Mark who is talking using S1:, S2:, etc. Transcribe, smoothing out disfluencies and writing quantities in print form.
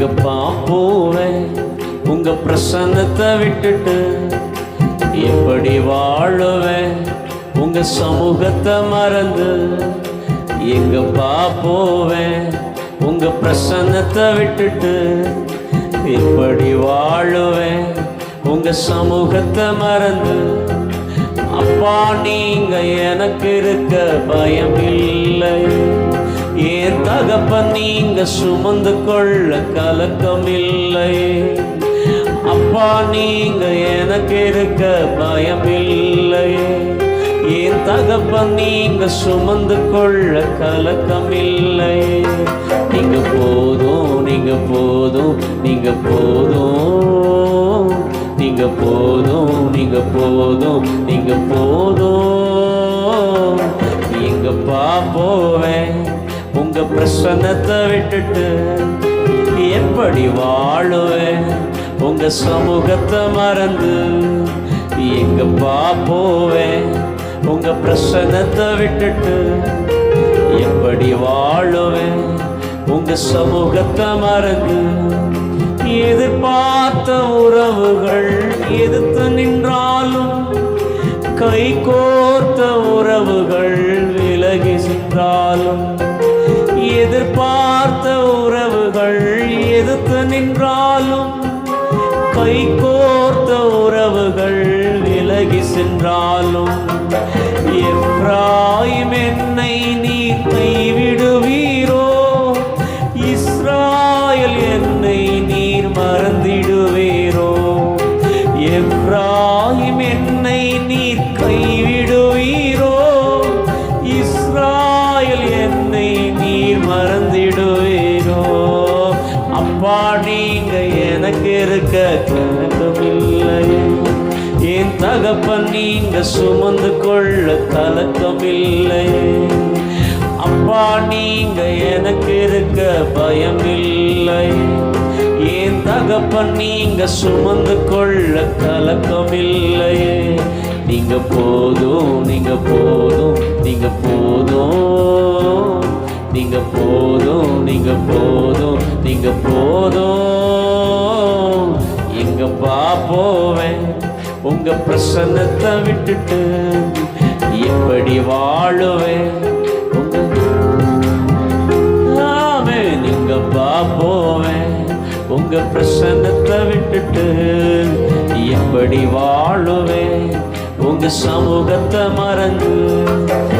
S1: எங்கப்பா போவேன் உங்க பிரசன்னத்தை விட்டுட்டு? எப்படி வாழுவேன் உங்க சமூகத்தை மறந்து? எங்கப்பா போவேன் உங்க பிரசன்னத்தை விட்டுட்டு? எப்படி வாழுவேன் உங்க சமூகத்தை மறந்து? அப்பா நீங்க எனக்கு இருக்க பயம் இல்லை, ஏன் தகப்பன் நீங்க சுமந்து கொள்ள கலக்கம் இல்லை. அப்பா நீங்க எனக்கு இருக்க பயம் இல்லை, ஏன் தகப்பன் நீங்க சுமந்து கொள்ள கலக்கம் இல்லை. நீங்க போதும், நீங்க போதும், நீங்க போதும், நீங்க போதும், நீங்க போதும், நீங்க போதும். எங்கப்பா போவேன் உங்க பிரசன்னத்தை விட்டுட்டு? எப்படி வாழுவேன் உங்க சமூகத்தை மறந்து? எங்கப்பா போவேன் உங்க பிரசன்னத்தை விட்டுட்டு? எப்படி வாழுவேன் உங்க சமூகத்தை மறந்து? எதிர்பார்த்த உறவுகள் எதிர்த்து நின்றாலும், கை கோர்த்த உறவுகள் விலகி சென்றாலும், எதிர்பார்த்த உறவுகள் எதிர்த்து நின்றாலும், கை கோர்த்த உறவுகள் விலகி சென்றாலும், எப்ராயிம் என்னை நீ கைவிடுவீரோ? இஸ்ராயேல் என்னை நீர் மறந்திடுவீரோ? எப்ராயிம் என்னை நீர் கைவிடுவீரோ? இஸ்ராயேல் என்னை நீர் மறந்திடுவீரோ? அப்பா நீங்க எனக்கு இருக்க கலக்கமில்லை, என் தகப்பன் நீங்க சுமந்து கொள்ள கலக்கமில்லை. அப்பா நீங்க எனக்கு இருக்க பயமில்லை, என் தகப்பன் நீங்க சுமந்து கொள்ள கலக்கமில்லை. நீங்க போதும், நீங்க போதும், நீங்க போதும், நீங்க போதும், நீங்க போதும், நீங்க போதும். எங்கப்பா போவேன் உங்க பிரசன்னத்தை விட்டுட்டு? எப்படி வாழுவேன் எங்கப்பா போவேன் உங்க பிரசன்னத்தை விட்டுட்டு? எப்படி வாழுவேன் உங்க சமூகத்தை மறந்து?